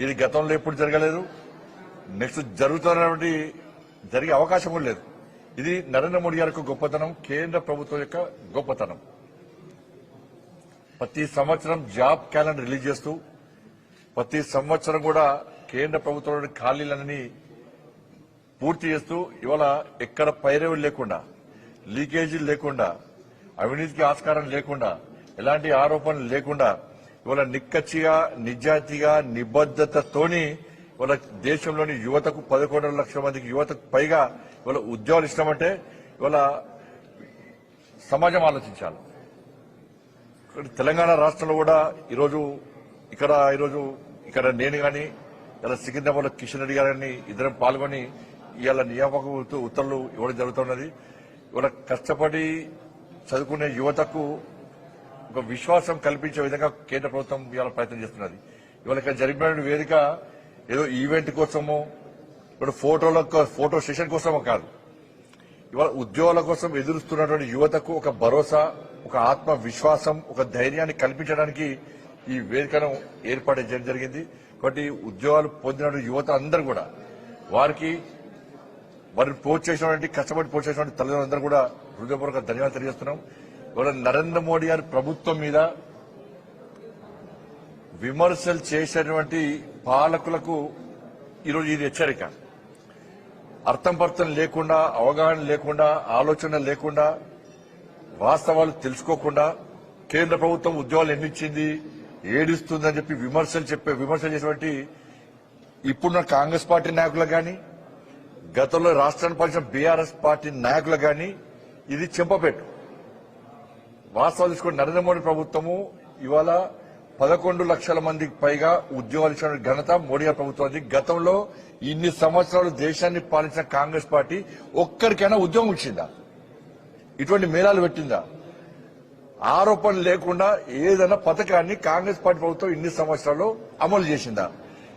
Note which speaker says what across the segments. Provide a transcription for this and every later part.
Speaker 1: ఇది గతంలో ఎప్పుడు జరగలేదు, నెక్స్ట్ జరుగుతున్నటువంటి జరిగే అవకాశం కూడా లేదు. ఇది నరేంద్ర మోడీ గారి గొప్పతనం, కేంద్ర ప్రభుత్వం యొక్క గొప్పతనం. ప్రతి సంవత్సరం జాబ్ క్యాలెండర్ రిలీజ్ చేస్తూ ప్రతి సంవత్సరం కూడా కేంద్ర ప్రభుత్వంలోని ఖాళీలన్నీ పూర్తి చేస్తూ ఇవాళ ఎక్కడ పైరవులు లేకుండా, లీకేజీలు లేకుండా, అవినీతికి ఆస్కారం లేకుండా, ఎలాంటి ఆరోపణలు లేకుండా ఇవాళ నిక్కచ్చిగా, నిజాయితీగా, నిబద్దతతోని ఇవాళ దేశంలోని యువతకు 11 లక్షల మందికి యువతకు పైగా ఇవాళ ఉద్యోగాలు ఇస్తామంటే ఇవాళ సమాజం ఆలోచించాలి. తెలంగాణ రాష్ట్రంలో కూడా ఈరోజు ఇక్కడ నేను కానీ ఇలా సికింద్రాబాద్ కిషన్ రెడ్డి గారిని ఇద్దరం పాల్గొని ఇవాళ నియామక ఉత్తర్వులు ఇవ్వడం జరుగుతున్నది. ఇవాళ కష్టపడి చదువుకునే యువతకు ఒక విశ్వాసం కల్పించే విధంగా కేంద్ర ప్రభుత్వం ఇవాళ ప్రయత్నం చేస్తున్నది. ఇవాళ ఇక్కడ జరిగిన వేదిక ఏదో ఈవెంట్ కోసమో ఇప్పుడు ఫోటో సెషన్ కోసమో కాదు. ఇవాళ ఉద్యోగాల కోసం ఎదురుస్తున్నటువంటి యువతకు ఒక భరోసా, ఒక ఆత్మ విశ్వాసం, ఒక ధైర్యాన్ని కల్పించడానికి ఈ వేదికను ఏర్పాటు చేయడం జరిగింది. కాబట్టి ఉద్యోగాలు పొందిన యువత అందరూ కూడా వారిని ప్రోత్సహించినటువంటి, కష్టపడి ప్రోత్సహించినటువంటి తల్లిదండ్రులందరూ కూడా హృదయపూర్వక ధన్యవాదాలు తెలియజేస్తున్నాం. ఇవాళ నరేంద్ర మోడీ గారి ప్రభుత్వం మీద విమర్శలు చేసేటువంటి పాలకులకు ఈరోజు ఇది హెచ్చరిక. అర్థం పర్థం లేకుండా, అవగాహన లేకుండా, ఆలోచన లేకుండా, వాస్తవాలు తెలుసుకోకుండా కేంద్ర ప్రభుత్వం ఉద్యోగాలు ఎన్నిచ్చింది, ఏడుస్తుందని చెప్పి విమర్శలు చేసేటువంటి ఇప్పుడున్న కాంగ్రెస్ పార్టీ నాయకులకు గాని, గతంలో రాష్ట్రాన్ని పాలించిన బీఆర్ఎస్ పార్టీ నాయకులకు గాని ఇది చెంపపెట్టు. వాస్తవాలు తీసుకుని నరేంద్ర మోడీ ప్రభుత్వము ఇవాళ 11 లక్షల మందికి పైగా ఉద్యోగాలు ఇచ్చిన ఘనత మోడీ గారి ప్రభుత్వానికి. గతంలో ఇన్ని సంవత్సరాలు దేశాన్ని పాలించిన కాంగ్రెస్ పార్టీ ఒక్కరికైనా ఉద్యోగం ఇచ్చిందా? ఇటువంటి మేళాలు పెట్టిందా? ఆరోపణలు లేకుండా ఏదైనా పథకాన్ని కాంగ్రెస్ పార్టీ ప్రభుత్వం ఇన్ని సంవత్సరాల్లో అమలు చేసిందా?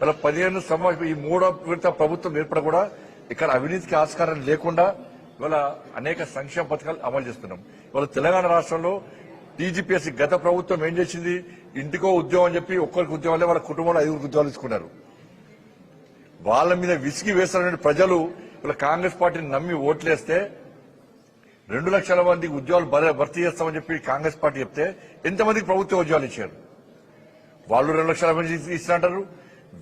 Speaker 1: ఇలా 15 సంవత్సరాలు ఈ మూడో విడత ప్రభుత్వం ఏర్పడ కూడా ఇక్కడ అవినీతికి ఆస్కారం లేకుండా ఇవాళ అనేక సంక్షేమ పథకాలు అమలు చేస్తున్నాం. ఇవాళ తెలంగాణ రాష్ట్రంలో టీజీపీఎస్సీ గత ప్రభుత్వం ఏం చేసింది? ఇంటికో ఉద్యోగం అని చెప్పి ఒక్కరికి ఉద్యోగాలే వాళ్ళ కుటుంబంలో 5 ఉద్యోగాలు ఇచ్చుకున్నారు. వాళ్ళ మీద విసిగి వేస్తున్న ప్రజలు ఇలా కాంగ్రెస్ పార్టీని నమ్మి ఓట్లేస్తే 2 లక్షల మందికి ఉద్యోగాలు భర్తీ చేస్తామని చెప్పి కాంగ్రెస్ పార్టీ చెప్తే ఎంతమందికి ప్రభుత్వ ఉద్యోగాలు ఇచ్చారు? వాళ్ళు 2 లక్షల మంది ఇచ్చినట్టారు,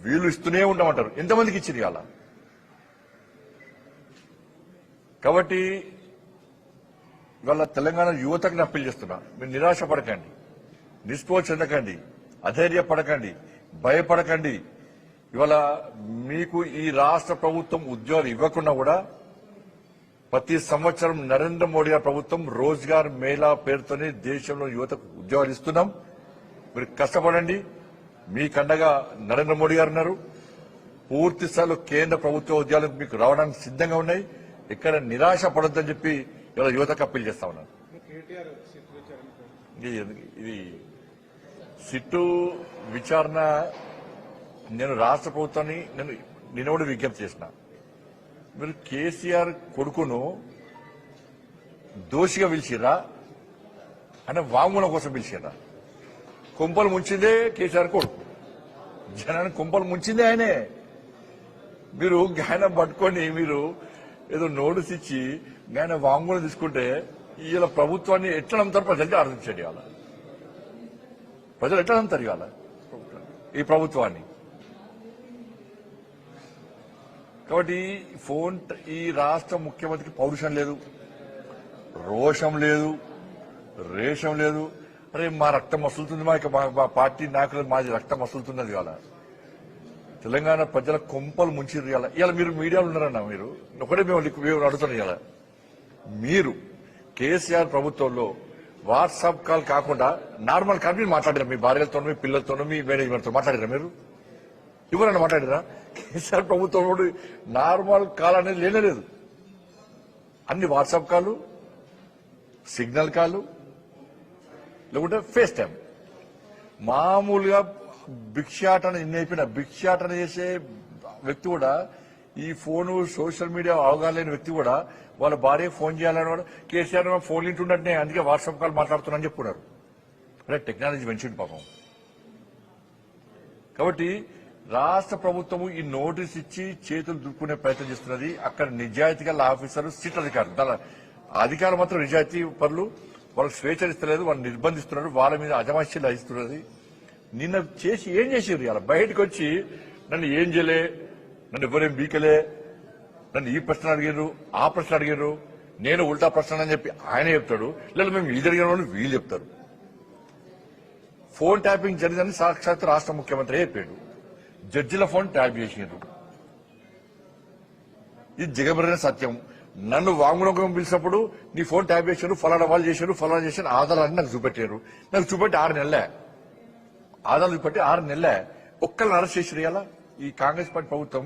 Speaker 1: వీళ్ళు ఇస్తూనే ఉంటామంటారు. ఎంతమందికి ఇచ్చింది ఇవాళ? కాబట్టి ఇవాళ తెలంగాణ యువతకు అప్పీల్ చేస్తున్నా, మీరు నిరాశ పడకండి, నిస్పృహ చెందకండి, అధైర్యపడకండి, భయపడకండి. ఇవాళ మీకు ఈ రాష్ట్ర ప్రభుత్వం ఉద్యోగాలు ఇవ్వకుండా కూడా ప్రతి సంవత్సరం నరేంద్ర మోడీ గారి ప్రభుత్వం రోజ్గార్ మేళా పేరుతోనే దేశంలో యువతకు ఉద్యోగాలు ఇస్తున్నాం. మీరు కష్టపడండి, మీకండగా నరేంద్ర మోడీ గారు ఉన్నారు. పూర్తి స్థాయిలో కేంద్ర ప్రభుత్వ ఉద్యోగాలు మీకు రావడానికి సిద్ధంగా ఉన్నాయి. ఇక్కడ నిరాశ పడొద్దని చెప్పి ఇలా యువతకు అప్పీల్ చేస్తా ఉన్నాను. ఇది సిట్టు విచారణ నేను రాష్ట్ర ప్రభుత్వాన్ని నిన్న కూడా విజ్ఞప్తి చేసిన. మీరు కేసీఆర్ కొడుకును దోషిగా పిలిచిర్రా అంటే వాంగ్మూలం కోసం పిలిచిర్రా? కొంపలు ముంచిందే కేసీఆర్ కొడుకు, జనాన్ని కొంపలు ముంచిందే ఆయనే. మీరు ఆయన పట్టుకొని మీరు ఏదో నోటీస్ ఇచ్చి ఆయన వాంగ్మూలం తీసుకుంటే ఇలా ప్రభుత్వాన్ని ఎట్లా నమ్ముతారు ప్రజలకి ఆలోచించండి. ఇవాళ ప్రజలు ఎట్లా నమ్ముతారు ఇవాళ ఈ ప్రభుత్వాన్ని? కాబట్టి ఈ రాష్ట్ర ముఖ్యమంత్రికి పౌరుషం లేదు, రోషం లేదు, రేషం లేదు. అరే మా రక్తం మసులుతుంది, మా పార్టీ నాయకులు మాది రక్తం మసులుతున్నది. ఇవాళ తెలంగాణ ప్రజల కొంపలు ముంచిర్రు. ఇవాళ మీరు మీడియాలో ఉన్నారన్న, మీరు ఒకటే మేము అడుగుతున్నాం. ఇవాళ మీరు కేసీఆర్ ప్రభుత్వంలో వాట్సాప్ కాల్ కాకుండా నార్మల్ కాల్ మీరు మాట్లాడారా? మీ భార్యలతో, మీ పిల్లలతోనూ, మీ మేనేజ్మెంట్తో మాట్లాడారా? మీరు ఎవరన్నా మాట్లాడారా? కేసీఆర్ ప్రభుత్వంలో నార్మల్ కాల్ అనేది లేనేలేదు. అన్ని వాట్సాప్ కాలు, సిగ్నల్ కాలు, లేకుంటే ఫేస్ టైం. మామూలుగా భిక్షాటన అయిపోయిన భిక్షాటన చేసే వ్యక్తి కూడా, ఈ ఫోను సోషల్ మీడియా అవగాహన లేని వ్యక్తి కూడా వాళ్ళ భార్య ఫోన్ చేయాలని వాడు కేసీఆర్ ఫోన్ ఇంటున్నట్టే, అందుకే వాట్సాప్ కాల్ మాట్లాడుతున్నా అని చెప్పుకున్నారు. అంటే టెక్నాలజీ పెంచింది పాపం. కాబట్టి రాష్ట్ర ప్రభుత్వము ఈ నోటీస్ ఇచ్చి చేతులు దుక్కునే ప్రయత్నం చేస్తున్నది. అక్కడ నిజాయితీగా ఆఫీసర్ సిట్ అధికారులు అధికారులు మాత్రం నిజాయితీ పనులు వాళ్ళకి స్వేచ్ఛనిస్తలేదు, వాళ్ళు నిర్బంధిస్తున్నారు, వాళ్ళ మీద అజమాయిషీలు ఇస్తున్నది. నిన్న చేసి ఏం చేసారు? ఇలా బయటకు వచ్చి నన్ను ఏం చేయలే, నన్ను ఎవరేం బీకలే, నన్ను ఈ ప్రశ్న అడిగారు, ఆ ప్రశ్న అడిగారు, నేను ఉల్టా ప్రశ్న అని చెప్పి ఆయన చెప్తాడు. లేదా మేము ఇది అడిగిన వాళ్ళు వీళ్ళు చెప్తారు. ఫోన్ ట్యాపింగ్ జరిగిందని సాక్షాత్ రాష్ట్ర ముఖ్యమంత్రి చెప్పాడు. జడ్జిల ఫోన్ ట్యాప్ చేసినారు. ఇది జగబరైన సత్యం. నన్ను వాంగ్మూలం పిలిచినప్పుడు నీ ఫోన్ ట్యాప్ చేశారు, ఫలానా వాళ్ళు చేశారు, ఫలానా చేశారు, ఆధారాన్ని నాకు చూపెట్టారు. నాకు చూపెట్టి 6 నెలలే ఆధారాలు చూపెట్టి 6 నెలలే ఒక్కళ్ళని అరెస్ట్ చేసిరు. ఇలా ఈ కాంగ్రెస్ పార్టీ ప్రభుత్వం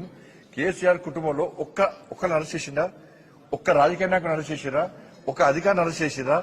Speaker 1: కేసీఆర్ కుటుంబంలో ఒక్కళ్ళని అరెస్ట్ చేసిందా? ఒక్క రాజకీయ నాయకుని అరెస్ట్ చేసిరా? ఒక అధికారిని అరెస్ట్ చేసిరా?